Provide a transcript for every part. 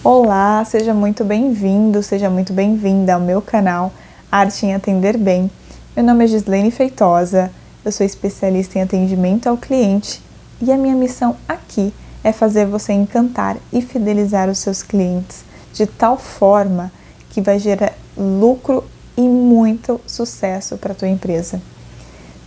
Olá, seja muito bem-vindo, seja muito bem-vinda ao meu canal Arte em Atender Bem. Meu nome é Gislaine Feitosa, eu sou especialista em atendimento ao cliente e a minha missão aqui é fazer você encantar e fidelizar os seus clientes de tal forma que vai gerar lucro e muito sucesso para a tua empresa.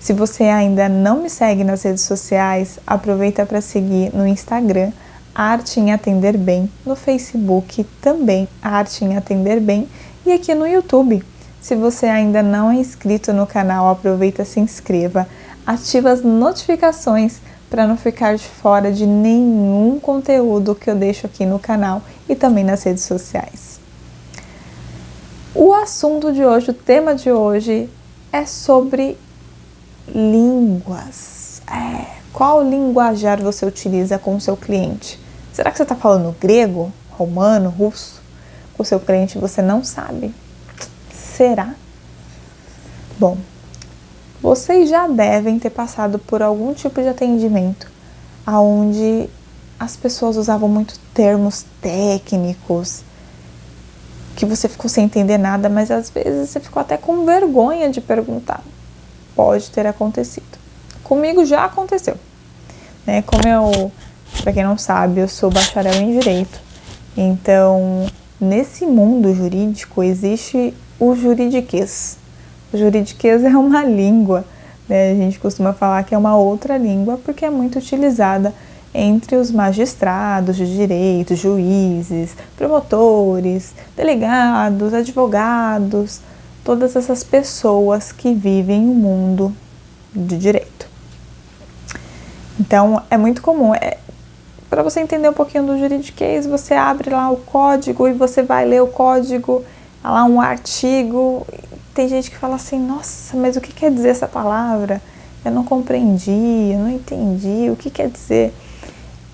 Se você ainda não me segue nas redes sociais, aproveita para seguir no Instagram, Arte em Atender Bem, no Facebook também Arte em Atender Bem e aqui no YouTube. Se você ainda não é inscrito no canal, aproveita, se inscreva, ativa as notificações para não ficar de fora de nenhum conteúdo que eu deixo aqui no canal e também nas redes sociais. O assunto de hoje, o tema de hoje é sobre línguas. Qual linguajar você utiliza com o seu cliente? Será que você está falando grego, romano, russo? Com o seu cliente você não sabe? Será? Bom, vocês já devem ter passado por algum tipo de atendimento onde as pessoas usavam muito termos técnicos, que você ficou sem entender nada, mas às vezes você ficou até com vergonha de perguntar. Pode ter acontecido. Comigo já aconteceu. Para quem não sabe, eu sou bacharel em Direito. Então, nesse mundo jurídico existe o juridiquês. O juridiquês é uma língua, né? A gente costuma falar que é uma outra língua porque é muito utilizada entre os magistrados de direito, juízes, promotores, delegados, advogados, todas essas pessoas que vivem o mundo de direito. Então, é muito comum. Para você entender um pouquinho do juridiquês, você abre lá o código e você vai ler o código, lá um artigo. Tem gente que fala assim, nossa, mas o que quer dizer essa palavra? Eu não compreendi, eu não entendi, o que quer dizer?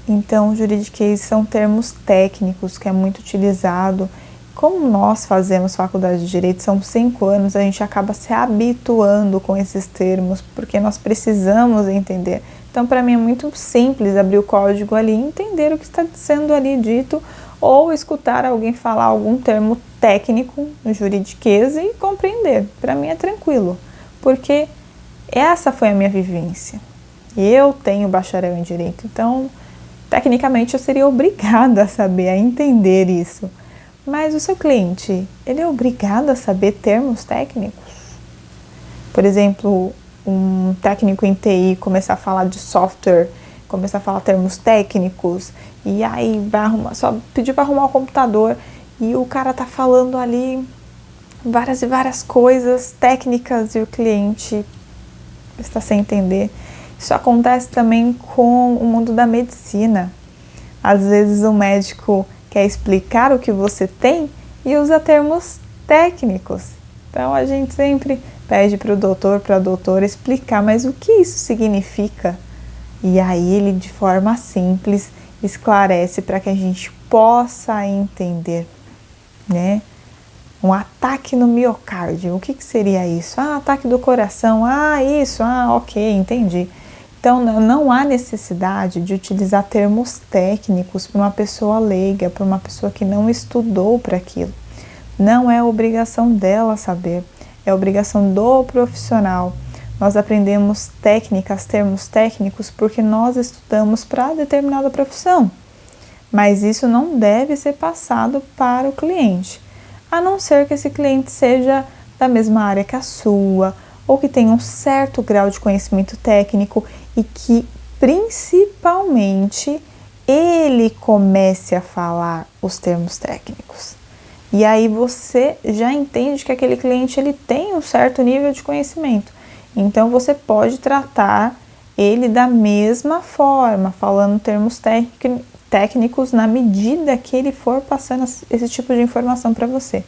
Então, juridiquês são termos técnicos que é muito utilizado. Como nós fazemos faculdade de Direito, são 5 anos, a gente acaba se habituando com esses termos, porque nós precisamos entender. Então, para mim é muito simples abrir o código ali e entender o que está sendo ali dito, ou escutar alguém falar algum termo técnico no juridiquês e compreender. Para mim é tranquilo, porque essa foi a minha vivência. Eu tenho bacharel em Direito, então, tecnicamente eu seria obrigada a saber, a entender isso. Mas o seu cliente, ele é obrigado a saber termos técnicos? Por exemplo, um técnico em TI começar a falar de software, começar a falar termos técnicos, e aí só pedir para arrumar o computador, e o cara tá falando ali várias e várias coisas técnicas e o cliente está sem entender. Isso acontece também com o mundo da medicina. Às vezes o médico quer explicar o que você tem e usa termos técnicos. Então a gente sempre pede para o doutor, para a doutora explicar, mas o que isso significa? E aí ele, de forma simples, esclarece para que a gente possa entender, né? Um ataque no miocárdio, o que seria isso? Ataque do coração, isso, ok, entendi. Então, não há necessidade de utilizar termos técnicos para uma pessoa leiga, para uma pessoa que não estudou para aquilo. Não é obrigação dela saber, é obrigação do profissional. Nós aprendemos técnicas, termos técnicos, porque nós estudamos para determinada profissão. Mas isso não deve ser passado para o cliente, a não ser que esse cliente seja da mesma área que a sua, ou que tenha um certo grau de conhecimento técnico e que, principalmente, ele comece a falar os termos técnicos. E aí você já entende que aquele cliente ele tem um certo nível de conhecimento. Então, você pode tratar ele da mesma forma, falando termos técnicos na medida que ele for passando esse tipo de informação para você.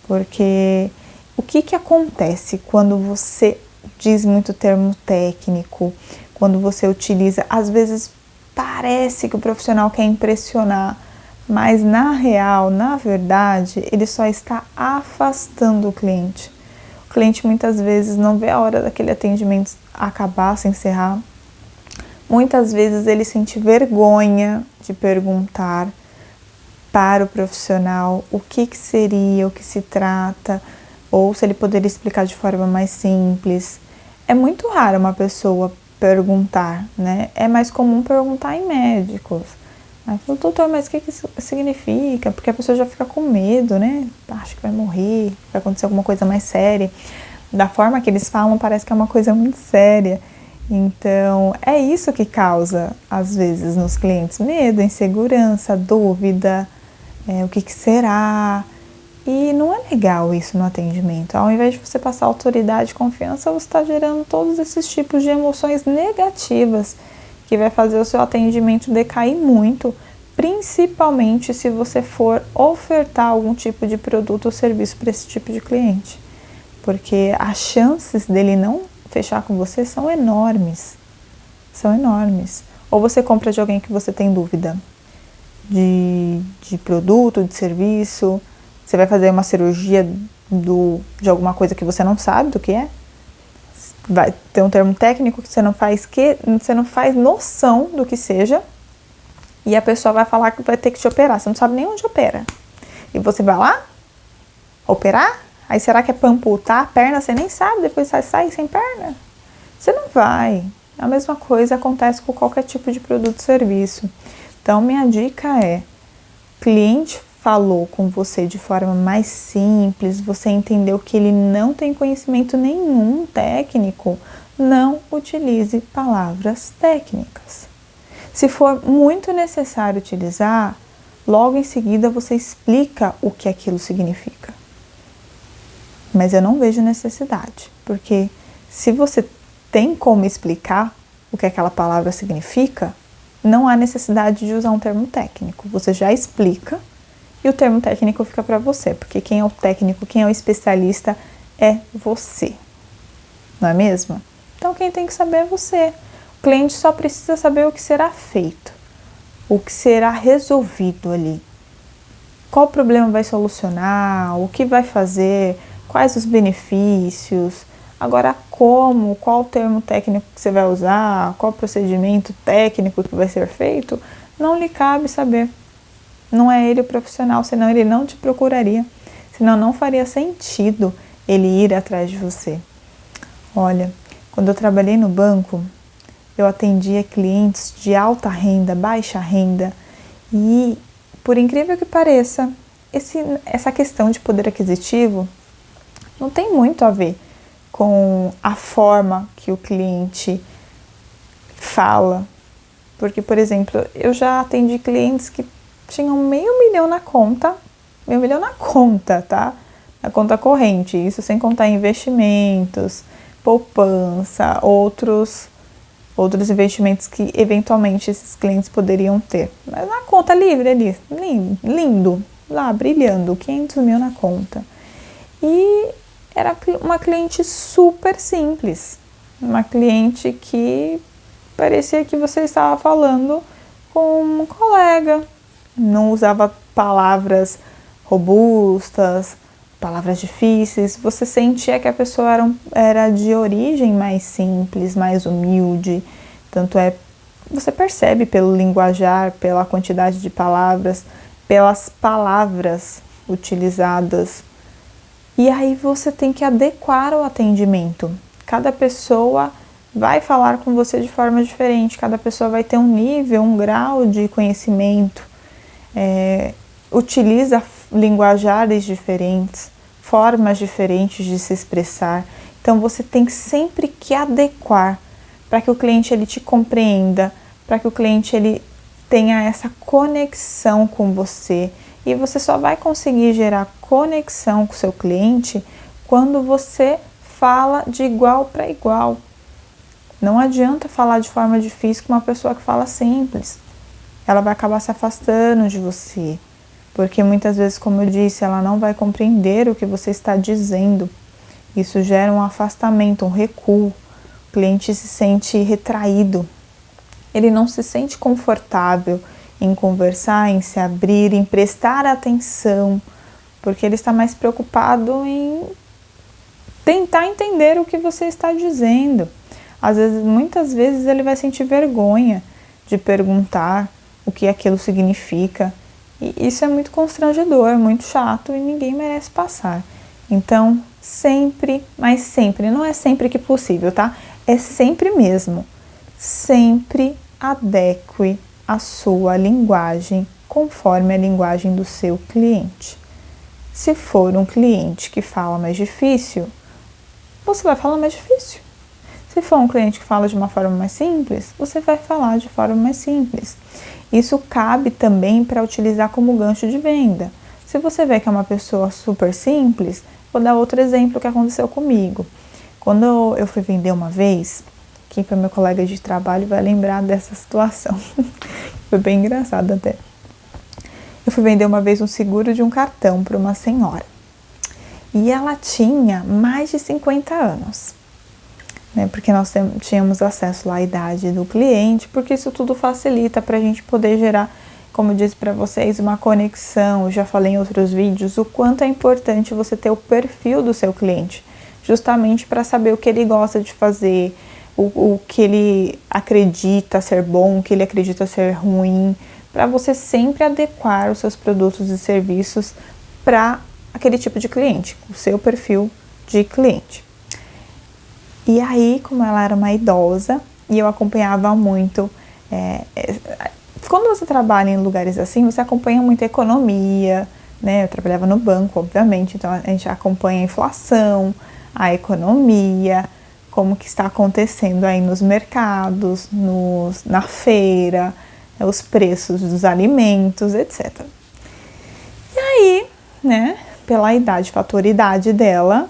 Porque o que acontece quando você diz muito termo técnico, quando você utiliza, às vezes parece que o profissional quer impressionar, mas na real, na verdade, ele só está afastando o cliente. O cliente muitas vezes não vê a hora daquele atendimento acabar, se encerrar. Muitas vezes ele sente vergonha de perguntar, para o profissional o que seria, o que se trata, ou se ele poderia explicar de forma mais simples. É muito raro uma pessoa perguntar, né? É mais comum perguntar em médicos. Aí fala, doutor, mas o que isso significa? Porque a pessoa já fica com medo, né? Acha que vai morrer, vai acontecer alguma coisa mais séria. Da forma que eles falam, parece que é uma coisa muito séria. Então, é isso que causa, às vezes, nos clientes, medo, insegurança, dúvida, o que será. E não é legal isso no atendimento. Ao invés de você passar autoridade e confiança, você está gerando todos esses tipos de emoções negativas que vai fazer o seu atendimento decair muito, principalmente se você for ofertar algum tipo de produto ou serviço para esse tipo de cliente. Porque as chances dele não fechar com você são enormes. São enormes. Ou você compra de alguém que você tem dúvida de produto, de serviço. Você vai fazer uma cirurgia de alguma coisa que você não sabe do que é. Vai ter um termo técnico que você não faz noção do que seja. E a pessoa vai falar que vai ter que te operar. Você não sabe nem onde opera. E você vai lá operar? Aí será que é para amputar a perna? Você nem sabe, depois você sai sem perna. Você não vai. A mesma coisa acontece com qualquer tipo de produto ou serviço. Então, minha dica é, cliente falou com você de forma mais simples, você entendeu que ele não tem conhecimento nenhum técnico, não utilize palavras técnicas. Se for muito necessário utilizar, logo em seguida você explica o que aquilo significa. Mas eu não vejo necessidade, porque se você tem como explicar o que aquela palavra significa, não há necessidade de usar um termo técnico. Você já explica e o termo técnico fica para você, porque quem é o técnico, quem é o especialista é você, não é mesmo? Então quem tem que saber é você. O cliente só precisa saber o que será feito, o que será resolvido ali. Qual problema vai solucionar, o que vai fazer, quais os benefícios. Agora, qual o termo técnico que você vai usar, qual procedimento técnico que vai ser feito, não lhe cabe saber. Não é ele o profissional, senão ele não te procuraria. Senão não faria sentido ele ir atrás de você. Olha, quando eu trabalhei no banco, eu atendia clientes de alta renda, baixa renda. E, por incrível que pareça, essa questão de poder aquisitivo não tem muito a ver com a forma que o cliente fala. Porque, por exemplo, eu já atendi clientes que tinham R$500 mil na conta, R$500 mil na conta, tá? Na conta corrente, isso sem contar investimentos, poupança, outros investimentos que eventualmente esses clientes poderiam ter. Mas na conta livre ali, lindo, lá brilhando, R$500 mil na conta. E era uma cliente super simples, uma cliente que parecia que você estava falando com um colega, não usava palavras robustas, palavras difíceis, você sentia que a pessoa era de origem mais simples, mais humilde, tanto você percebe pelo linguajar, pela quantidade de palavras, pelas palavras utilizadas. E aí você tem que adequar o atendimento. Cada pessoa vai falar com você de forma diferente, cada pessoa vai ter um nível, um grau de conhecimento, utiliza linguajares diferentes, formas diferentes de se expressar. Então você tem sempre que adequar para que o cliente ele te compreenda, para que o cliente ele tenha essa conexão com você. E você só vai conseguir gerar conexão com o seu cliente quando você fala de igual para igual. Não adianta falar de forma difícil com uma pessoa que fala simples. Ela vai acabar se afastando de você, porque muitas vezes, como eu disse, ela não vai compreender o que você está dizendo. Isso gera um afastamento, um recuo. O cliente se sente retraído. Ele não se sente confortável em conversar, em se abrir, em prestar atenção, porque ele está mais preocupado em tentar entender o que você está dizendo. Muitas vezes ele vai sentir vergonha de perguntar o que aquilo significa E isso é muito constrangedor, muito chato e ninguém merece passar. Então, sempre, mas sempre, não é sempre que possível, tá? É sempre mesmo. Sempre adeque a sua linguagem conforme a linguagem do seu cliente. Se for um cliente que fala mais difícil, você vai falar mais difícil. Se for um cliente que fala de uma forma mais simples, você vai falar de forma mais simples. Isso cabe também para utilizar como gancho de venda. Se você vê que é uma pessoa super simples, vou dar outro exemplo que aconteceu comigo. Quando eu fui vender uma vez, quem foi meu colega de trabalho vai lembrar dessa situação. Foi bem engraçado até. Eu fui vender uma vez um seguro de um cartão para uma senhora. E ela tinha mais de 50 anos. Né, porque nós tínhamos acesso lá à idade do cliente, porque isso tudo facilita para a gente poder gerar, como eu disse para vocês, uma conexão. Eu já falei em outros vídeos o quanto é importante você ter o perfil do seu cliente, justamente para saber o que ele gosta de fazer, o que ele acredita ser bom, o que ele acredita ser ruim, para você sempre adequar os seus produtos e serviços para aquele tipo de cliente, o seu perfil de cliente. E aí, como ela era uma idosa e eu acompanhava muito, quando você trabalha em lugares assim, você acompanha muita economia, né? Eu trabalhava no banco, obviamente, então a gente acompanha a inflação, a economia, como que está acontecendo aí nos mercados, na feira, os preços dos alimentos, etc. E aí, né, pela idade, fator idade dela,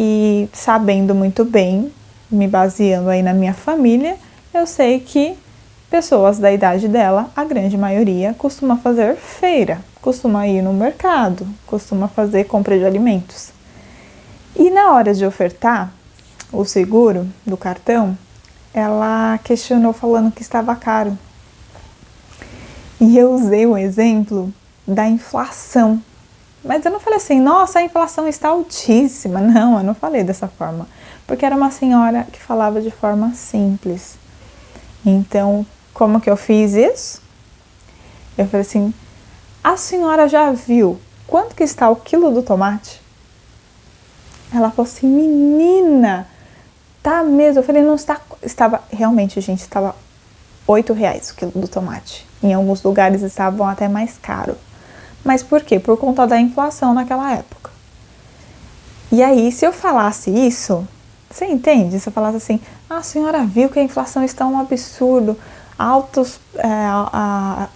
e sabendo muito bem, me baseando aí na minha família, eu sei que pessoas da idade dela, a grande maioria, costuma fazer feira, costuma ir no mercado, costuma fazer compra de alimentos. E na hora de ofertar o seguro do cartão, ela questionou falando que estava caro. E eu usei o exemplo da inflação. Mas eu não falei assim, nossa, a inflação está altíssima. Não, eu não falei dessa forma. Porque era uma senhora que falava de forma simples. Então, como que eu fiz isso? Eu falei assim, a senhora já viu quanto que está o quilo do tomate? Ela falou assim, menina, tá mesmo? Eu falei, não está, estava, realmente, gente, estava R$8 o quilo do tomate. Em alguns lugares estavam até mais caro. Mas por quê? Por conta da inflação naquela época. E aí, se eu falasse isso, você entende? Se eu falasse assim, a senhora viu que a inflação está um absurdo,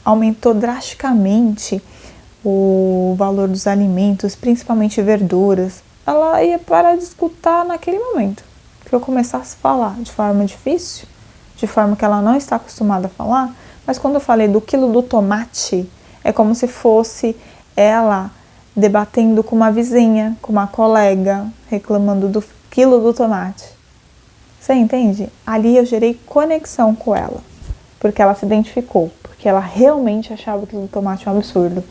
aumentou drasticamente o valor dos alimentos, principalmente verduras, ela ia parar de escutar naquele momento. Que eu começasse a falar de forma difícil, de forma que ela não está acostumada a falar, mas quando eu falei do quilo do tomate, é como se fosse ela debatendo com uma vizinha, com uma colega, reclamando do quilo do tomate. Você entende? Ali eu gerei conexão com ela, porque ela se identificou, porque ela realmente achava o quilo do tomate um absurdo.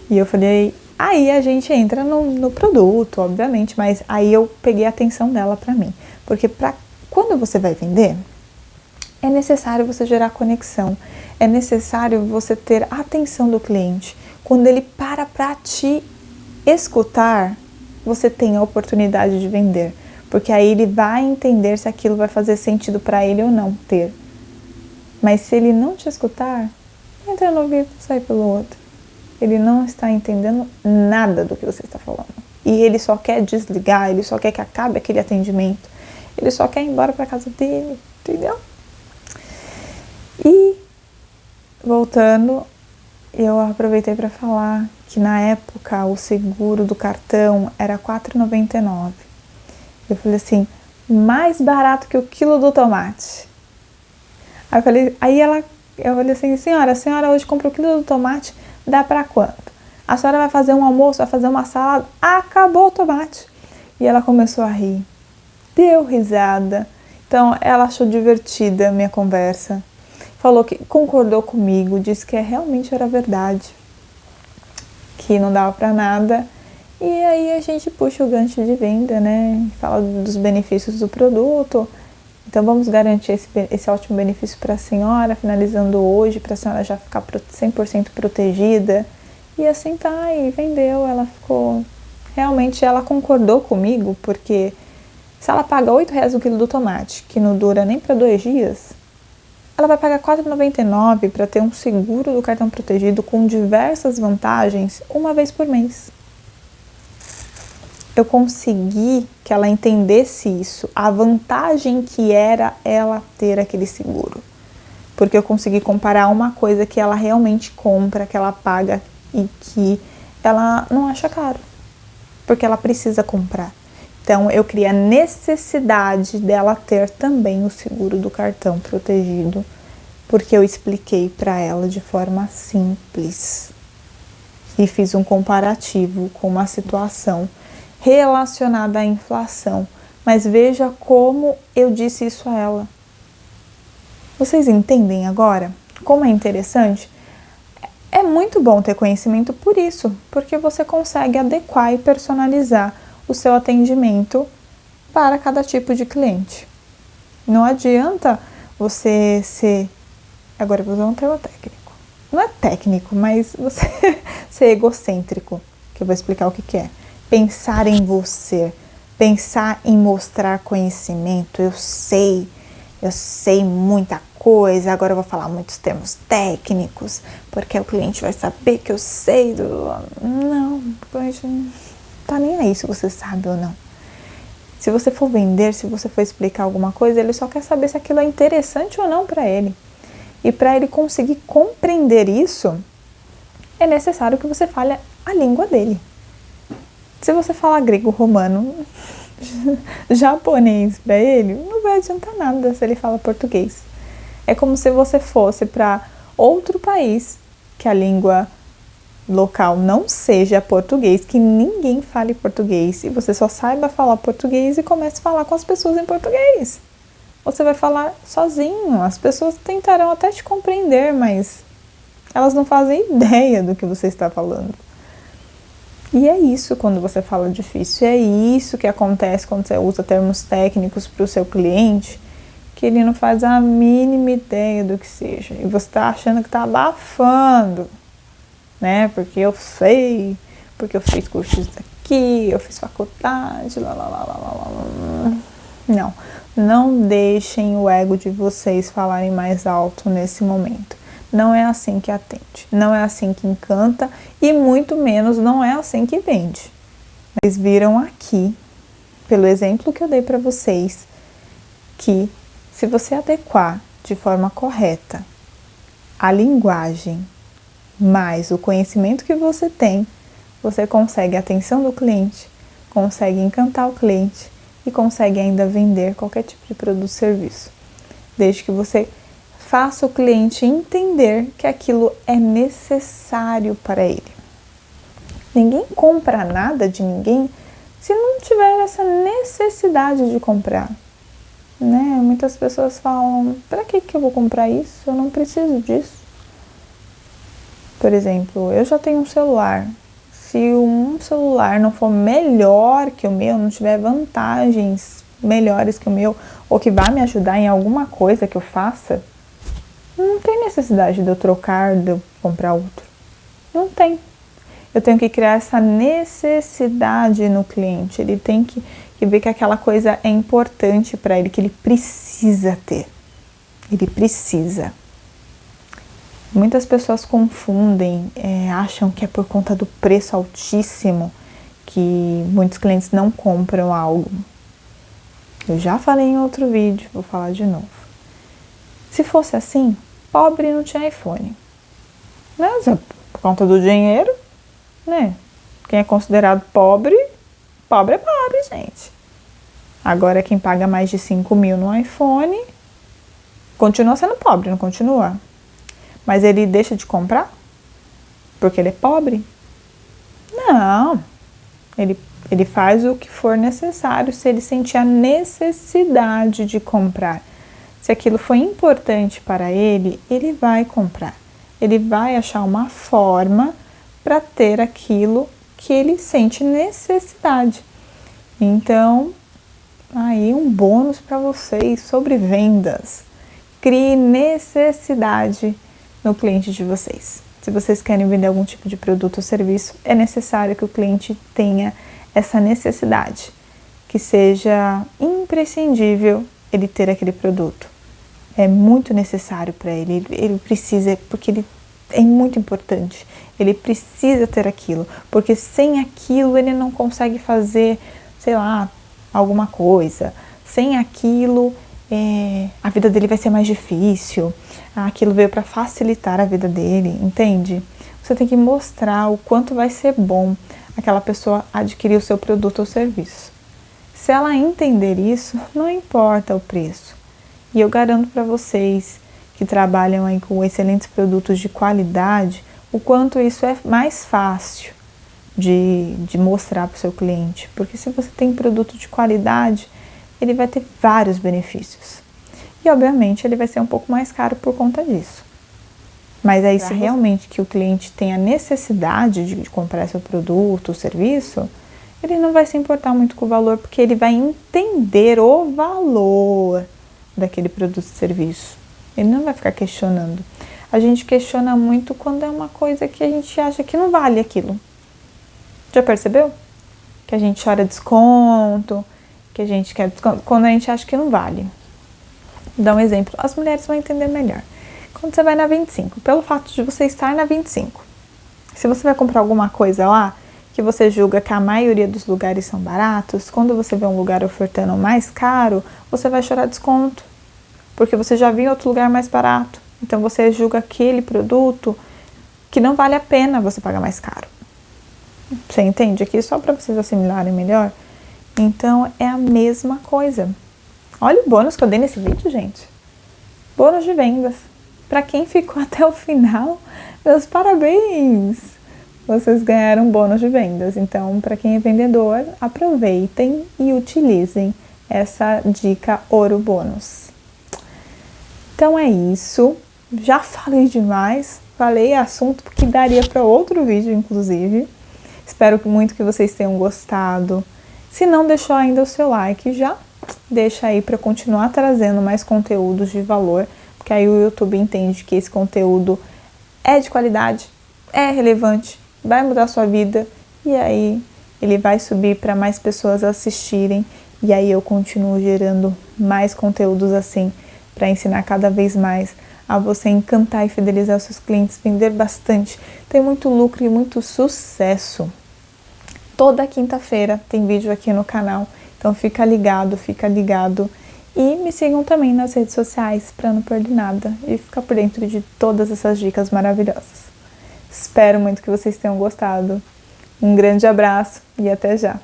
E eu falei, aí a gente entra no produto, obviamente, mas aí eu peguei a atenção dela pra mim. Porque quando você vai vender, é necessário você gerar conexão, é necessário você ter a atenção do cliente. Quando ele para te escutar, você tem a oportunidade de vender, porque aí ele vai entender se aquilo vai fazer sentido para ele ou não ter. Mas se ele não te escutar, entra no ouvido e sai pelo outro. Ele não está entendendo nada do que você está falando. E ele só quer desligar, ele só quer que acabe aquele atendimento, ele só quer ir embora para casa dele, entendeu? E, voltando, eu aproveitei para falar que na época o seguro do cartão era R$4,99. Eu falei assim, mais barato que o quilo do tomate. Eu falei assim, senhora, a senhora hoje comprou o quilo do tomate, dá para quanto? A senhora vai fazer um almoço, vai fazer uma salada, acabou o tomate. E ela começou a rir, deu risada. Então ela achou divertida a minha conversa. Falou que concordou comigo, disse que realmente era verdade, que não dava para nada. E aí a gente puxa o gancho de venda, né? Fala dos benefícios do produto, Então vamos garantir esse ótimo benefício para a senhora, finalizando hoje, para a senhora já ficar 100% protegida. E assim tá, e vendeu, ela ficou... Realmente ela concordou comigo, porque se ela paga R$8 o quilo do tomate, que não dura nem para 2 dias, ela vai pagar R$4,99 para ter um seguro do cartão protegido com diversas vantagens uma vez por mês. Eu consegui que ela entendesse isso, a vantagem que era ela ter aquele seguro. Porque eu consegui comparar uma coisa que ela realmente compra, que ela paga e que ela não acha caro, porque ela precisa comprar. Então eu criei a necessidade dela ter também o seguro do cartão protegido, porque eu expliquei para ela de forma simples e fiz um comparativo com uma situação relacionada à inflação. Mas veja como eu disse isso a ela. Vocês entendem agora como é interessante? É muito bom ter conhecimento por isso, porque você consegue adequar e personalizar o seu atendimento para cada tipo de cliente. Não adianta você ser... Agora eu vou usar um termo técnico. Não é técnico, mas você ser egocêntrico, que eu vou explicar o que é. Pensar em você, pensar em mostrar conhecimento. Eu sei muita coisa, agora eu vou falar muitos termos técnicos, porque o cliente vai saber que eu sei. Não, o cliente não tá nem aí se você sabe ou não. Se você for vender, se você for explicar alguma coisa, ele só quer saber se aquilo é interessante ou não para ele. E para ele conseguir compreender isso, é necessário que você fale a língua dele. Se você falar grego, romano, japonês para ele, não vai adiantar nada se ele fala português. É como se você fosse para outro país que a língua local não seja português, que ninguém fale português, e você só saiba falar português e comece a falar com as pessoas em português. Você vai falar sozinho, as pessoas tentarão até te compreender, mas elas não fazem ideia do que você está falando. E é isso quando você fala difícil, é isso que acontece quando você usa termos técnicos para o seu cliente, que ele não faz a mínima ideia do que seja. E você está achando que está abafando, né? Porque eu sei, porque eu fiz cursos aqui, eu fiz faculdade, Não deixem o ego de vocês falarem mais alto nesse momento. Não é assim que atende, não é assim que encanta e muito menos não é assim que vende. Vocês viram aqui, pelo exemplo que eu dei para vocês, que se você adequar de forma correta a linguagem mais o conhecimento que você tem, você consegue a atenção do cliente, consegue encantar o cliente e consegue ainda vender qualquer tipo de produto ou serviço. Desde que você faça o cliente entender que aquilo é necessário para ele. Ninguém compra nada de ninguém se não tiver essa necessidade de comprar. Né? Muitas pessoas falam, para que eu vou comprar isso? Eu não preciso disso. Por exemplo, eu já tenho um celular. Se um celular não for melhor que o meu, não tiver vantagens melhores que o meu, ou que vai me ajudar em alguma coisa que eu faça, não tem necessidade de eu trocar, de eu comprar outro. Não tem. Eu tenho que criar essa necessidade no cliente. Ele tem que ver que aquela coisa é importante para ele, que ele precisa ter. Ele precisa. Muitas pessoas confundem, acham que é por conta do preço altíssimo que muitos clientes não compram algo. Eu já falei em outro vídeo, vou falar de novo. Se fosse assim, pobre não tinha iPhone. Mas por conta do dinheiro, né? Quem é considerado pobre, pobre é pobre, gente. Agora quem paga mais de 5 mil no iPhone, continua sendo pobre, não continua? Mas ele deixa de comprar? Porque ele é pobre? Não. Ele faz o que for necessário se ele sentir a necessidade de comprar. Se aquilo foi importante para ele, ele vai comprar. Ele vai achar uma forma para ter aquilo que ele sente necessidade. Então, aí um bônus para vocês sobre vendas. Crie necessidade no cliente de vocês. Se vocês querem vender algum tipo de produto ou serviço, é necessário que o cliente tenha essa necessidade, que seja imprescindível ele ter aquele produto. É muito necessário para ele, ele precisa, porque ele é muito importante, ele precisa ter aquilo, porque sem aquilo ele não consegue fazer, sei lá, alguma coisa. Sem aquilo, a vida dele vai ser mais difícil, aquilo veio para facilitar a vida dele, entende? Você tem que mostrar o quanto vai ser bom aquela pessoa adquirir o seu produto ou serviço. Se ela entender isso, não importa o preço. E eu garanto para vocês que trabalham aí com excelentes produtos de qualidade, o quanto isso é mais fácil de mostrar para o seu cliente. Porque se você tem produto de qualidade, ele vai ter vários benefícios. E obviamente ele vai ser um pouco mais caro por conta disso. Mas aí se realmente que o cliente tem a necessidade de comprar seu produto ou serviço, ele não vai se importar muito com o valor, porque ele vai entender o valor daquele produto ou serviço. Ele não vai ficar questionando. A gente questiona muito quando é uma coisa que a gente acha que não vale aquilo. Já percebeu? Que a gente chora desconto, que a gente quer desconto, quando a gente acha que não vale. Vou dar um exemplo, as mulheres vão entender melhor. Quando você vai na 25, pelo fato de você estar na 25, se você vai comprar alguma coisa lá, que você julga que a maioria dos lugares são baratos, quando você vê um lugar ofertando mais caro, você vai chorar desconto, porque você já viu outro lugar mais barato. Então você julga aquele produto que não vale a pena você pagar mais caro. Você entende aqui? Só para vocês assimilarem melhor. Então é a mesma coisa. Olha o bônus que eu dei nesse vídeo, gente. Bônus de vendas. Para quem ficou até o final, meus parabéns! Vocês ganharam um bônus de vendas. Então, para quem é vendedor, aproveitem e utilizem essa dica Ouro Bônus. Então é isso. Já falei demais. Falei assunto que daria para outro vídeo, inclusive. Espero muito que vocês tenham gostado. Se não deixou ainda o seu like, já deixa aí para continuar trazendo mais conteúdos de valor, porque aí o YouTube entende que esse conteúdo é de qualidade, é relevante, vai mudar a sua vida, e aí ele vai subir para mais pessoas assistirem, e aí eu continuo gerando mais conteúdos assim, para ensinar cada vez mais a você encantar e fidelizar os seus clientes, vender bastante, ter muito lucro e muito sucesso. Toda quinta-feira tem vídeo aqui no canal, então fica ligado. E me sigam também nas redes sociais para não perder nada e ficar por dentro de todas essas dicas maravilhosas. Espero muito que vocês tenham gostado. Um grande abraço e até já!